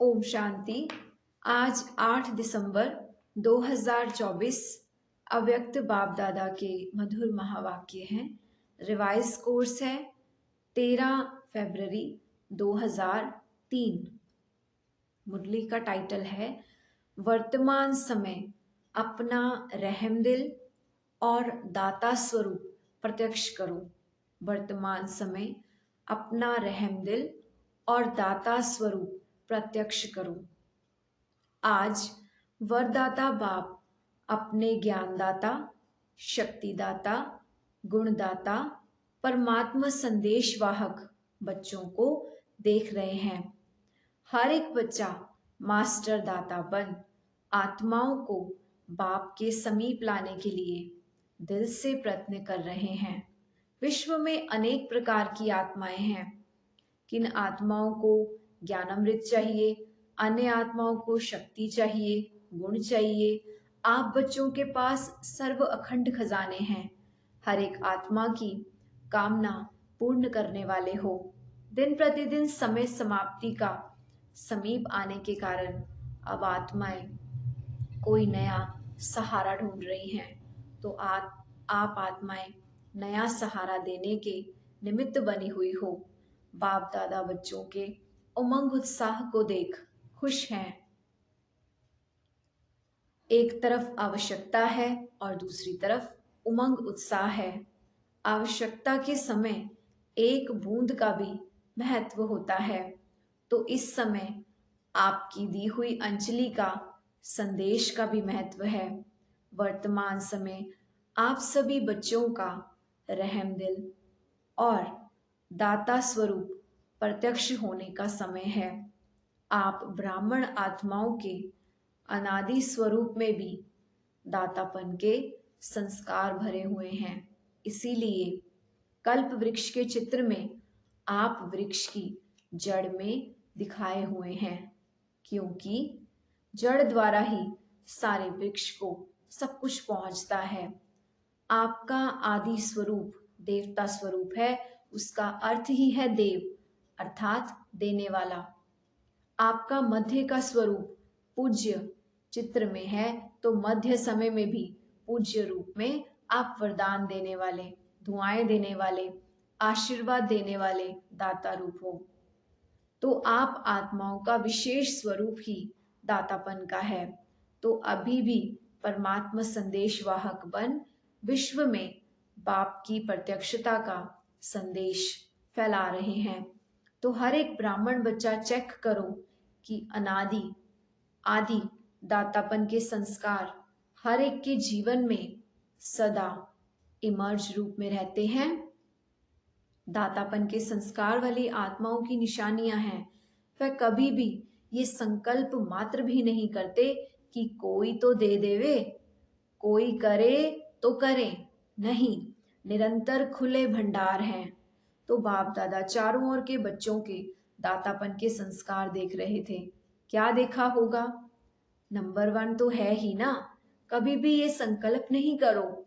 ओम शांति। आज 8 दिसंबर 2024 अव्यक्त बाप दादा के मधुर महावाक्य हैं। रिवाइज कोर्स है 13 फरवरी 2003। मुरली का टाइटल है वर्तमान समय अपना रहमदिल और दाता स्वरूप प्रत्यक्ष करो। वर्तमान समय अपना रहमदिल और दाता स्वरूप प्रत्यक्ष करो। आज वरदाता बाप अपने ज्ञानदाता, शक्तिदाता, गुणदाता, परमात्मा संदेश वाहक बच्चों को देख रहे हैं। हर एक बच्चा मास्टर दाता बन आत्माओं को बाप के समीप लाने के लिए दिल से प्रयत्न कर रहे हैं। विश्व में अनेक प्रकार की आत्माएं हैं। किन आत्माओं को ज्ञानामृत चाहिए, अन्य आत्माओं को शक्ति चाहिए, गुण चाहिए। आप बच्चों के पास सर्व अखंड खजाने हैं। हर एक आत्मा की कामना पूर्ण करने वाले हो। दिन प्रतिदिन समय समाप्ति का समीप आने के कारण अब आत्माएं कोई नया सहारा ढूंढ रही हैं। तो आप आत्माएं नया सहारा देने के निमित्त बनी हुई हो। बाप दादा बच्चों के उमंग उत्साह को देख खुश हैं। एक तरफ आवश्यकता है और दूसरी तरफ उमंग उत्साह है। आवश्यकता के समय एक बूंद का भी महत्व होता है, तो इस समय आपकी दी हुई अंजलि का संदेश का भी महत्व है। वर्तमान समय आप सभी बच्चों का रहमदिल और दाता स्वरूप प्रत्यक्ष होने का समय है। आप ब्राह्मण आत्माओं के अनादि स्वरूप में भी दातापन के संस्कार भरे हुए हैं। इसीलिए कल्प वृक्ष के चित्र में आप वृक्ष की जड़ में दिखाए हुए हैं, क्योंकि जड़ द्वारा ही सारे वृक्ष को सब कुछ पहुंचता है। आपका आदि स्वरूप देवता स्वरूप है, उसका अर्थ ही है देव, अर्थात देने वाला। आपका मध्य का स्वरूप पूज्य चित्र में है, तो मध्य समय में भी पूज्य रूप में आप वरदान देने वाले, दुआएं देने वाले, आशीर्वाद देने वाले दाता रूप हो। तो आप आत्माओं का विशेष स्वरूप ही दातापन का है। तो अभी भी परमात्मा संदेश वाहक बन विश्व में बाप की प्रत्यक्षता का संदेश फैला रहे हैं। तो हर एक ब्राह्मण बच्चा चेक करो कि अनादि आदि दातापन के संस्कार हर एक के जीवन में सदा इमर्ज रूप में रहते हैं। दातापन के संस्कार वाली आत्माओं की निशानियां हैं। वह कभी भी ये संकल्प मात्र भी नहीं करते कि कोई तो दे देवे, कोई करे तो करे, नहीं, निरंतर खुले भंडार हैं। तो बाप दादा चारों ओर के बच्चों के दातापन के संस्कार देख रहे थे। क्या देखा होगा? नंबर 1 तो है ही ना, कभी भी ये संकल्प नहीं करो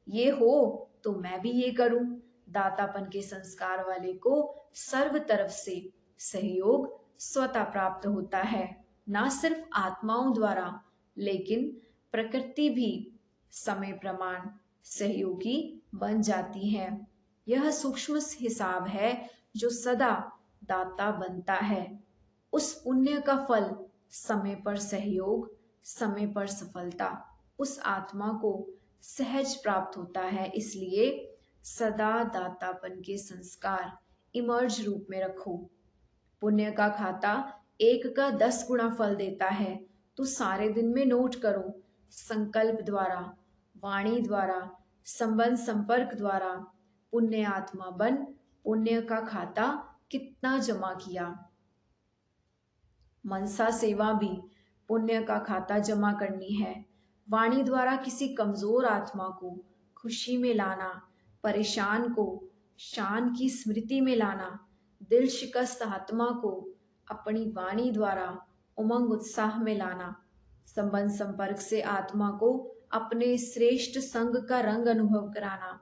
ये हो तो मैं भी ये करूं। दातापन के संस्कार वाले को सर्व तरफ से सहयोग स्वतः प्राप्त होता है, ना सिर्फ आत्माओं द्वारा, लेकिन प्रकृति भी समय प्रमाण सहयोगी बन जाती है। यह सूक्ष्म हिसाब है जो सदा दाता बनता है। उस पुण्य का फल समय पर सहयोग, समय पर सफलता उस आत्मा को सहज प्राप्त होता है। इसलिए सदा दातापन के संस्कार इमर्ज रूप में रखो। पुण्य का खाता 1 का 10 गुना फल देता है, तो सारे दिन में नोट करो। संकल्प द्वारा, वाणी द्वारा, संबंध संपर्क द्वारा पुण्य आत्मा बन पुण्य का खाता कितना जमा किया। मनसा सेवा भी पुण्य का खाता जमा करनी है। वाणी द्वारा किसी कमजोर आत्मा को खुशी में लाना, परेशान को शान की स्मृति में लाना, दिल शिकस्त आत्मा को अपनी वाणी द्वारा उमंग उत्साह में लाना, संबंध संपर्क से आत्मा को अपने श्रेष्ठ संग का रंग अनुभव कराना।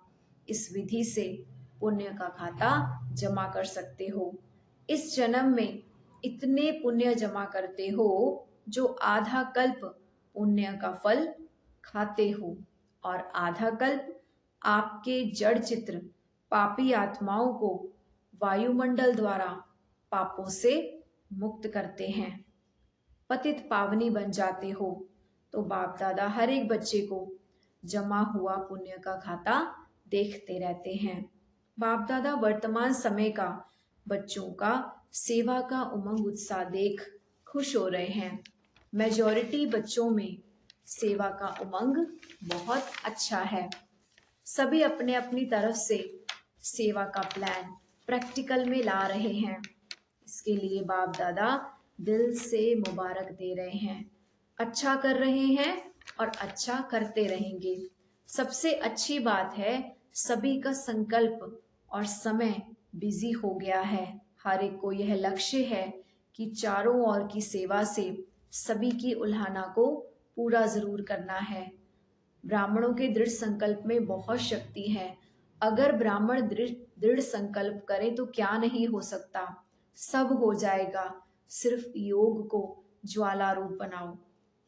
इस विधि से पुण्य का खाता जमा कर सकते हो। इस जन्म में इतने पुण्य जमा करते हो जो आधा कल्प पुण्य का फल खाते हो, और आधा कल्प आपके जड़ चित्र पापी आत्माओं को वायुमंडल द्वारा पापों से मुक्त करते हैं। पतित पावनी बन जाते हो। तो बाप दादा हर एक बच्चे को जमा हुआ पुण्य का खाता देखते रहते हैं। बाप दादा वर्तमान समय का बच्चों का सेवा का उमंग उत्साह देख खुश हो रहे हैं। मेजॉरिटी बच्चों में सेवा का उमंग बहुत अच्छा है। सभी अपने अपनी तरफ से सेवा का प्लान प्रैक्टिकल में ला रहे हैं। इसके लिए बाप दादा दिल से मुबारक दे रहे हैं। अच्छा कर रहे हैं और अच्छा करते रहेंगे। सबसे अच्छी बात है, सभी का संकल्प और समय बिजी हो गया है। हर एक को यह लक्ष्य है कि चारों ओर की सेवा से सभी की उल्हाना को पूरा जरूर करना है। ब्राह्मणों के दृढ़ संकल्प में बहुत शक्ति है। अगर ब्राह्मण दृढ़ संकल्प करे तो क्या नहीं हो सकता, सब हो जाएगा। सिर्फ योग को ज्वाला रूप बनाओ।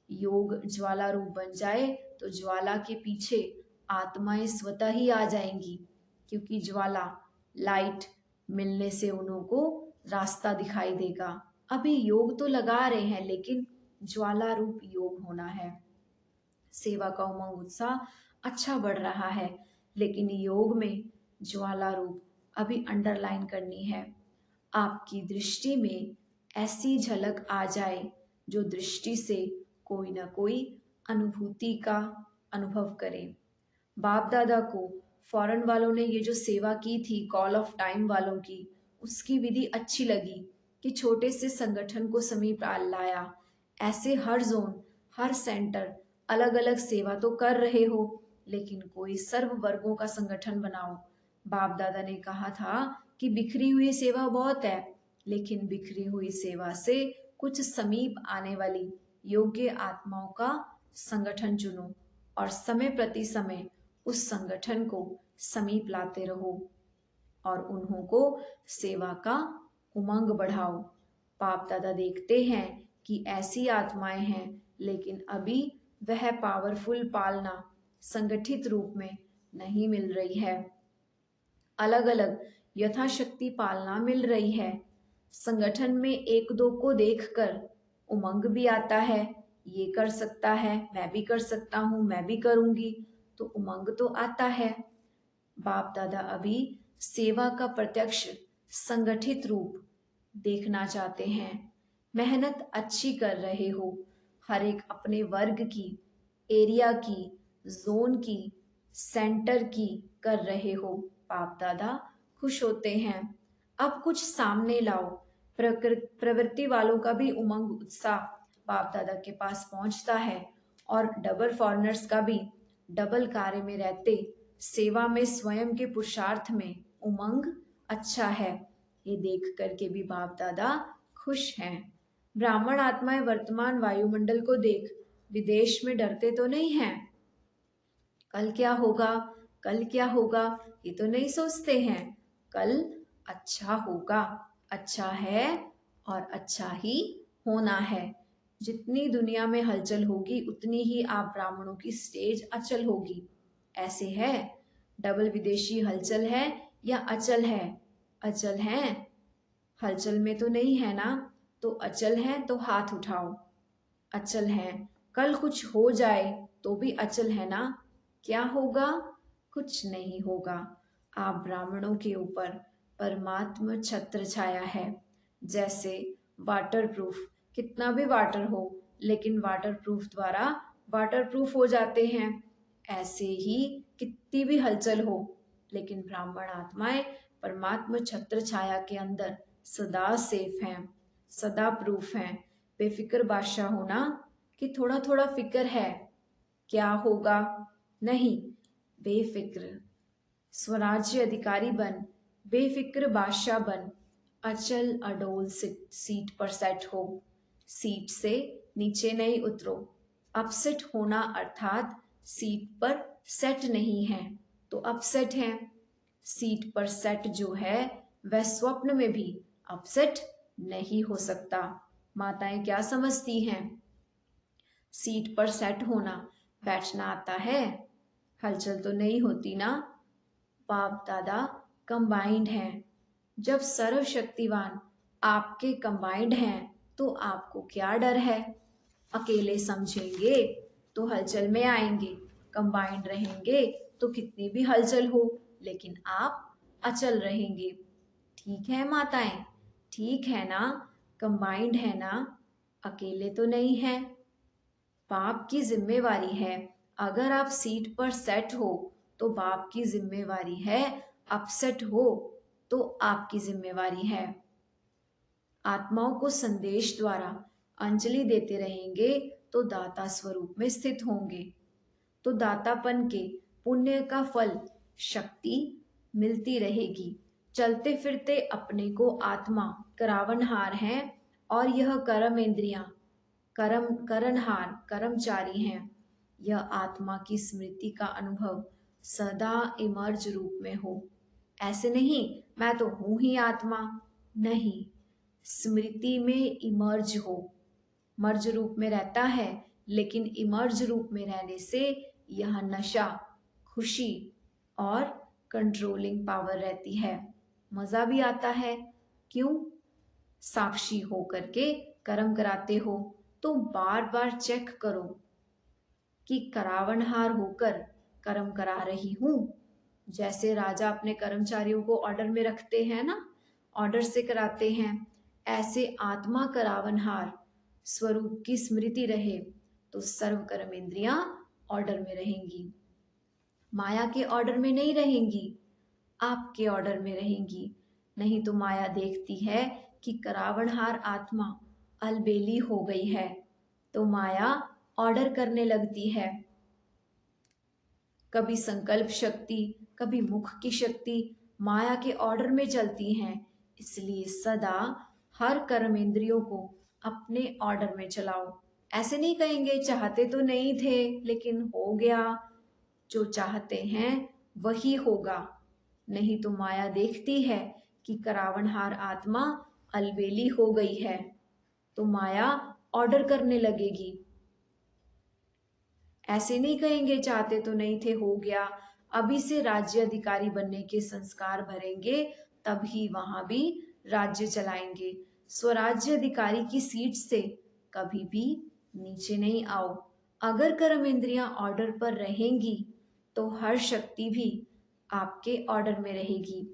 योग ज्वाला रूप बन जाए तो ज्वाला के पीछे आत्माएं स्वतः ही आ जाएंगी, क्योंकि ज्वाला लाइट मिलने से उन्हों को रास्ता दिखाई देगा। अभी योग तो लगा रहे हैं, लेकिन ज्वाला रूप योग होना है। सेवा का उमंग उत्साह अच्छा बढ़ रहा है, लेकिन योग में ज्वाला रूप अभी अंडरलाइन करनी है। आपकी दृष्टि में ऐसी झलक आ जाए जो दृष्टि से कोई ना कोई अनुभूति का अनुभव करे। बाप दादा को फॉरेन वालों ने ये जो सेवा की थी कॉल ऑफ टाइम वालों की, उसकी विधि अच्छी लगी कि छोटे से संगठन को समीप लाया। ऐसे हर जोन, हर सेंटर अलग अलग सेवा तो कर रहे हो, लेकिन कोई सर्व वर्गों का संगठन बनाओ। बाप दादा ने कहा था कि बिखरी हुई सेवा बहुत है, लेकिन बिखरी हुई सेवा से कुछ समीप आने वाली योग्य आत्माओं का संगठन चुनो और समय प्रति समय उस संगठन को समीप लाते रहो और उन्हों को सेवा का उमंग बढ़ाओ। बाप दादा देखते हैं कि ऐसी आत्माएं हैं, लेकिन अभी वह पावरफुल पालना संगठित रूप में नहीं मिल रही है। अलग अलग यथाशक्ति पालना मिल रही है। संगठन में एक दो को देखकर उमंग भी आता है, ये कर सकता है, मैं भी कर सकता हूँ, मैं भी करूंगी, तो उमंग तो आता है। बाप दादा अभी सेवा का प्रत्यक्ष संगठित रूप देखना चाहते हैं। मेहनत अच्छी कर रहे हो, हर एक अपने वर्ग की, एरिया की, जोन की, सेंटर की कर रहे हो। बाप दादा खुश होते हैं। अब कुछ सामने लाओ। प्रवृत्ति वालों का भी उमंग उत्साह बाप दादा के पास पहुंचता है, और डबल फॉरनर्स का भी डबल कार्य में रहते सेवा में स्वयं के पुरुषार्थ में उमंग अच्छा है। ये देख करके भी बाप दादा खुश हैं। ब्राह्मण आत्माएं वर्तमान वायुमंडल को देख विदेश में डरते तो नहीं हैं। कल क्या होगा, कल क्या होगा, ये तो नहीं सोचते हैं। कल अच्छा होगा, अच्छा है और अच्छा ही होना है। जितनी दुनिया में हलचल होगी उतनी ही आप ब्राह्मणों की स्टेज अचल होगी। ऐसे है, डबल विदेशी हलचल है या अचल है? अचल है, हलचल में तो नहीं है ना। तो अचल है तो हाथ उठाओ। अचल है, कल कुछ हो जाए तो भी अचल है ना। क्या होगा? कुछ नहीं होगा। आप ब्राह्मणों के ऊपर परमात्मा छत्र छाया है। जैसे वाटरप्रूफ, कितना भी वाटर हो लेकिन वाटरप्रूफ द्वारा वाटरप्रूफ हो जाते हैं, ऐसे ही कितनी भी हलचल हो लेकिन ब्राह्मण आत्माएं परमात्मा छत्र छाया के अंदर सदा सेफ हैं, सदा प्रूफ हैं। बेफिक्र बादशाह होना कि थोड़ा थोड़ा फिक्र है, क्या होगा? नहीं, बेफिक्र स्वराज्य अधिकारी बन, बेफिक्र बादशाह बन, अचल अडोल सीट पर सेट हो। सीट से नीचे नहीं उतरो। अपसेट होना अर्थात सीट पर सेट नहीं है तो अपसेट है। सीट पर सेट जो है वह स्वप्न में भी अपसेट नहीं हो सकता। माताएं क्या समझती हैं? सीट पर सेट होना, बैठना आता है, हलचल तो नहीं होती ना। बाप दादा कंबाइंड हैं। जब सर्वशक्तिवान आपके कंबाइंड हैं तो आपको क्या डर है? अकेले समझेंगे तो हलचल में आएंगे, कंबाइंड रहेंगे तो कितनी भी हलचल हो लेकिन आप अचल रहेंगे। ठीक है माताएं, ठीक है ना? कंबाइंड है ना, अकेले तो नहीं है। बाप की जिम्मेवारी है, अगर आप सीट पर सेट हो तो बाप की जिम्मेवारी है, अपसेट हो तो आपकी जिम्मेवारी है। आत्माओं को संदेश द्वारा अंजलि देते रहेंगे तो दाता स्वरूप में स्थित होंगे, तो दातापन के पुण्य का फल शक्ति मिलती रहेगी। चलते फिरते अपने को आत्मा करावनहार हैं और यह कर्म इंद्रियां करणहार कर्मचारी हैं। यह आत्मा की स्मृति का अनुभव सदा इमर्ज रूप में हो। ऐसे नहीं मैं तो हूं ही आत्मा, नहीं, स्मृति में इमर्ज हो। मर्ज रूप में रहता है लेकिन इमर्ज रूप में रहने से यह नशा, खुशी और कंट्रोलिंग पावर रहती है। मजा भी आता है। क्यों? साक्षी हो करके कर्म कराते हो तो बार बार चेक करो कि करावनहार होकर कर्म करा रही हूं। जैसे राजा अपने कर्मचारियों को ऑर्डर में रखते हैं ना, ऑर्डर से कराते हैं, ऐसे आत्मा करावनहार स्वरूप की स्मृति रहे तो सर्व कर्म इंद्रियां ऑर्डर में रहेंगी। माया के ऑर्डर में नहीं रहेंगी, आपके ऑर्डर में रहेंगी। नहीं तो माया देखती है कि करावनहार आत्मा अलबेली हो गई है तो माया ऑर्डर करने लगती है। कभी संकल्प शक्ति, कभी मुख की शक्ति माया के ऑर्डर में चलती हैं। इसलिए सदा हर कर्म इंद्रियों को अपने ऑर्डर में चलाओ। ऐसे नहीं कहेंगे चाहते तो नहीं थे लेकिन हो गया, जो चाहते हैं वही होगा। नहीं तो माया देखती है कि करावनहार आत्मा अलबेली हो गई है तो माया ऑर्डर करने लगेगी। ऐसे नहीं कहेंगे चाहते तो नहीं थे, हो गया, अभी से राज्य अधिकारी बनने के संस्कार भरेंगे तभी वहां भी राज्य चलाएंगे। स्वराज्य अधिकारी की सीट से कभी भी नीचे नहीं आओ। अगर कर्म इंद्रियां ऑर्डर पर रहेंगी तो हर शक्ति भी आपके ऑर्डर में रहेगी।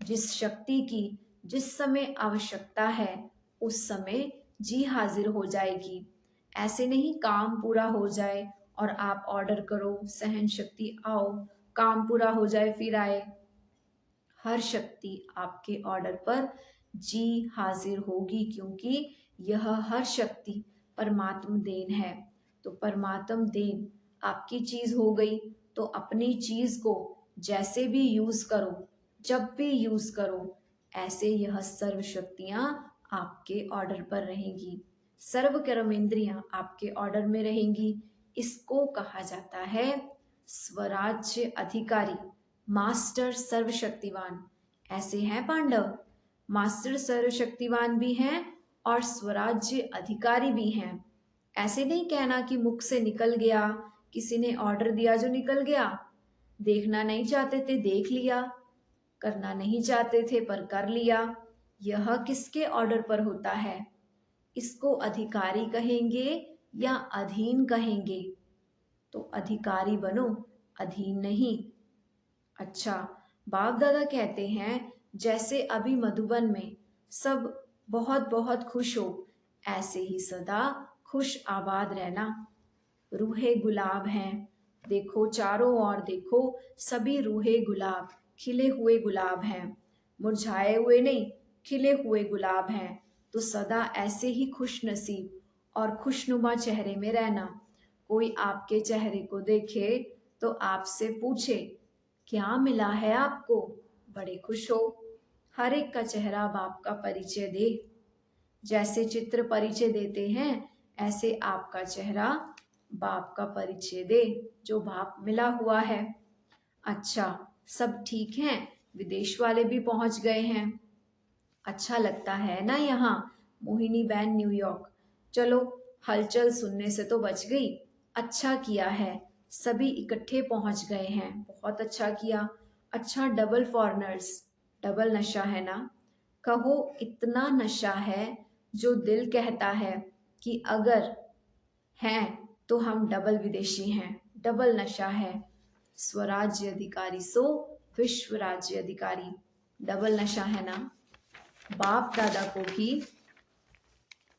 जिस शक्ति की जिस समय आवश्यकता है उस समय जी हाजिर हो जाएगी। ऐसे नहीं काम पूरा हो जाए और आप ऑर्डर करो, सहन शक्ति आओ, काम पूरा हो जाए फिर आए। हर शक्ति आपके ऑर्डर पर जी हाजिर होगी क्योंकि यह हर शक्ति परमात्म देन है। तो परमात्म देन आपकी चीज हो गई तो अपनी चीज को जैसे भी यूज करो, जब भी यूज करो, ऐसे यह सर्व शक्तियां आपके ऑर्डर पर रहेंगी। सर्व कर्म इंद्रियां आपके ऑर्डर में रहेंगी। इसको कहा जाता है स्वराज्य अधिकारी, मास्टर सर्वशक्तिवान। ऐसे हैं पांडव, मास्टर सर्वशक्तिवान भी हैं और स्वराज्य अधिकारी भी हैं। ऐसे नहीं कहना कि मुख से निकल गया, किसी ने ऑर्डर दिया जो निकल गया। देखना नहीं चाहते थे देख लिया, करना नहीं चाहते थे पर कर लिया। यह किसके ऑर्डर पर होता है? इसको अधिकारी कहेंगे या अधीन कहेंगे? तो अधिकारी बनो, अधीन नहीं। अच्छा, बाप दादा कहते हैं जैसे अभी मधुबन में सब बहुत बहुत खुश हो, ऐसे ही सदा खुश आबाद रहना। रूहे गुलाब हैं, देखो चारों ओर देखो, सभी रूहे गुलाब, खिले हुए गुलाब हैं, मुरझाए हुए नहीं, खिले हुए गुलाब हैं। तो सदा ऐसे ही खुश नसीब और खुशनुमा चेहरे में रहना। कोई आपके चेहरे को देखे तो आपसे पूछे क्या मिला है आपको, बड़े खुश हो। हर एक का चेहरा बाप का परिचय दे। जैसे चित्र परिचय देते हैं ऐसे आपका चेहरा बाप का परिचय दे, जो बाप मिला हुआ है। अच्छा, सब ठीक हैं, विदेश वाले भी पहुंच गए हैं। अच्छा लगता है ना यहाँ मोहिनी बहन न्यूयॉर्क। चलो, हलचल सुनने से तो बच गई। अच्छा किया है, सभी इकट्ठे पहुंच गए हैं। बहुत अच्छा किया। अच्छा, डबल फॉरनर्स, डबल नशा है ना? कहो, इतना नशा है जो दिल कहता है कि अगर हैं तो हम डबल विदेशी हैं। डबल नशा है। स्वराज्य अधिकारी सो विश्व राज्य अधिकारी। डबल नशा है ना? बाप दादा को भी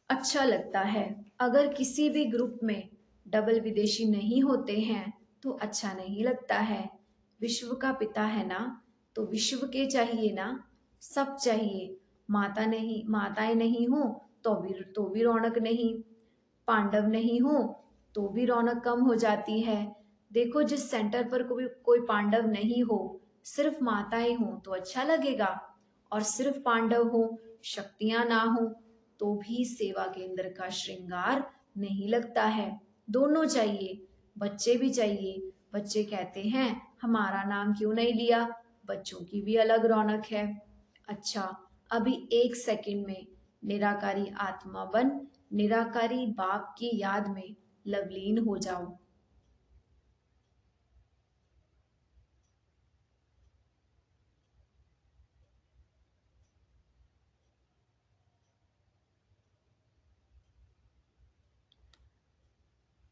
अच्छा लगता है। अगर किसी भी ग्रुप में डबल विदेशी नहीं होते हैं तो अच्छा नहीं लगता है। विश्व का पिता है ना, तो विश्व के चाहिए ना, सब चाहिए। माताएं नहीं हो तो भी रौनक नहीं। पांडव नहीं हो तो भी रौनक कम हो जाती है। देखो, जिस सेंटर पर कोई पांडव नहीं हो, सिर्फ माताएं हो तो अच्छा लगेगा, और सिर्फ पांडव हो, शक्तियां ना हो, तो भी सेवा केंद्र का श्रृंगार नहीं लगता है। दोनों चाहिए। बच्चे भी चाहिए। बच्चे कहते हैं, हमारा नाम क्यों नहीं लिया? बच्चों की भी अलग रौनक है। अच्छा, अभी 1 सेकंड में निराकारी आत्मा बन निराकारी बाप की याद में लवलीन हो जाओ।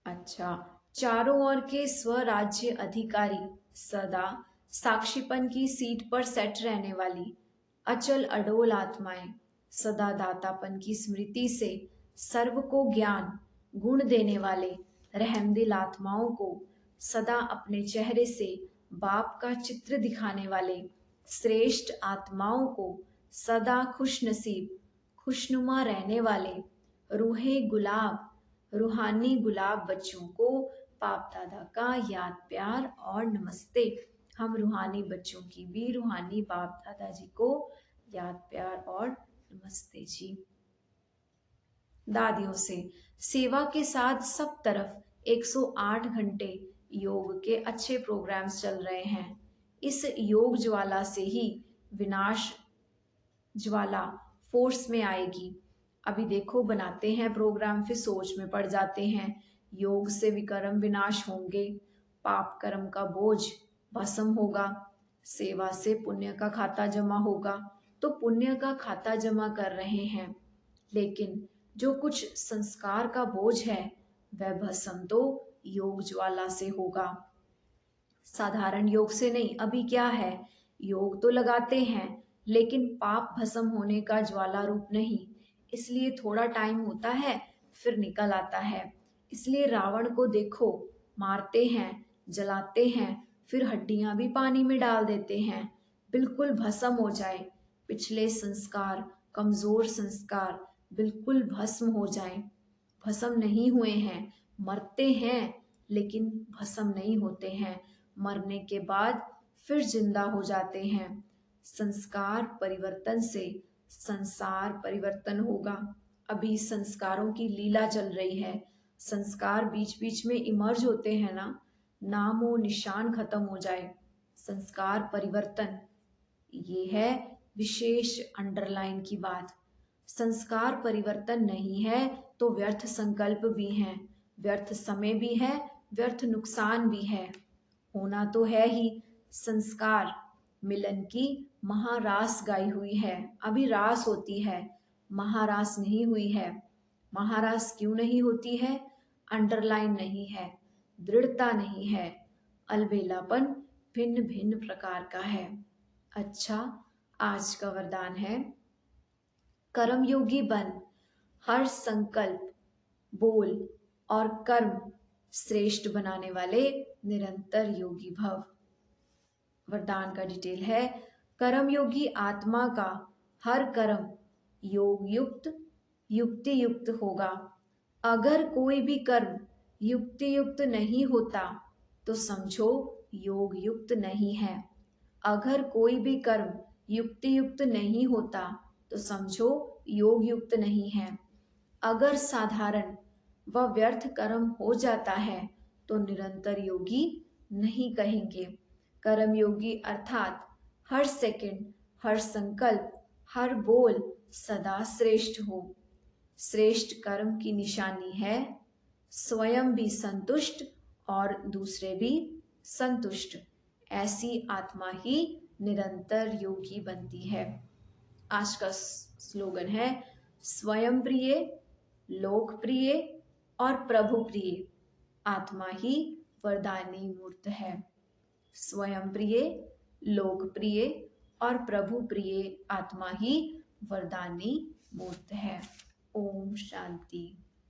अच्छा, चारों ओर के स्वराज्य अधिकारी, सदा साक्षीपन की सीट पर सेट रहने वाली अचल अडोल आत्माएं, सदा दातापन की स्मृति से सर्व को ज्ञान गुण देने वाले रहमदिल आत्माओं को, सदा अपने चेहरे से बाप का चित्र दिखाने वाले श्रेष्ठ आत्माओं को, सदा खुश नसीब खुशनुमा रहने वाले रूहे गुलाब रूहानी गुलाब बच्चों को पाप दादा का याद प्यार और नमस्ते। हम रूहानी बच्चों की भी रूहानी बाप दादा जी को याद प्यार और नमस्ते जी। दादियों से सेवा के साथ सब तरफ 108 घंटे योग के अच्छे प्रोग्राम्स चल रहे हैं। इस योग ज्वाला से ही विनाश ज्वाला फोर्स में आएगी। अभी देखो, बनाते हैं प्रोग्राम, फिर सोच में पड़ जाते हैं। योग से विकर्म विनाश होंगे, पाप कर्म का बोझ भस्म होगा, सेवा से पुण्य का खाता जमा होगा। तो पुण्य का खाता जमा कर रहे हैं, लेकिन जो कुछ संस्कार का बोझ है वह भस्म तो योग ज्वाला से होगा, साधारण योग से नहीं। अभी क्या है, योग तो लगाते हैं लेकिन पाप भस्म होने का ज्वाला रूप नहीं, इसलिए थोड़ा टाइम होता है फिर निकल आता है। इसलिए रावण को देखो, मारते हैं, जलाते हैं, फिर हड्डियां भी पानी में डाल देते हैं, बिल्कुल भस्म हो जाए। पिछले संस्कार, कमजोर संस्कार बिल्कुल भस्म हो जाए। भस्म नहीं हुए हैं, मरते हैं लेकिन भस्म नहीं होते हैं। मरने के बाद फिर जिंदा हो जाते हैं। संस्कार परिवर्तन से संसार परिवर्तन होगा। अभी संस्कारों की लीला चल रही है। संस्कार बीच बीच में इमर्ज होते हैं ना, नामो निशान खत्म हो जाए। संस्कार परिवर्तन, ये है विशेष अंडरलाइन की बात। संस्कार परिवर्तन नहीं है तो व्यर्थ संकल्प भी हैं, व्यर्थ समय भी है, व्यर्थ नुकसान भी है। होना तो है ही। संस्कार मिलन की महारास गाई हुई है, अभी रास होती है, महारास नहीं हुई है। महारास क्यों नहीं होती है? अंडरलाइन नहीं है, दृढ़ता नहीं है, अलबेलापन भिन्न भिन्न प्रकार का है। अच्छा, आज का वरदान है, कर्मयोगी बन, हर संकल्प, बोल और कर्म श्रेष्ठ बनाने वाले निरंतर योगी भव। वरदान का डिटेल है, कर्मयोगी आत्मा का हर कर्म योग युक्त युक्ति युक्त होगा। अगर कोई भी कर्म युक्ति युक्त नहीं होता तो समझो योग युक्त नहीं है। अगर कोई भी कर्म युक्ति युक्त नहीं होता तो समझो योग युक्त नहीं है। अगर साधारण व व्यर्थ कर्म हो जाता है तो निरंतर योगी नहीं कहेंगे। कर्म योगी अर्थात हर सेकंड, हर संकल्प, हर बोल सदा श्रेष्ठ हो। श्रेष्ठ कर्म की निशानी है स्वयं भी संतुष्ट और दूसरे भी संतुष्ट। ऐसी आत्मा ही निरंतर योगी बनती है। आज का स्लोगन है स्वयं प्रिय, लोकप्रिय और प्रभु प्रिय आत्मा ही वरदानी मूर्त है। स्वयं प्रिय, लोकप्रिय और प्रभु प्रिय आत्मा ही वरदानी मूर्त है। ओम शांति।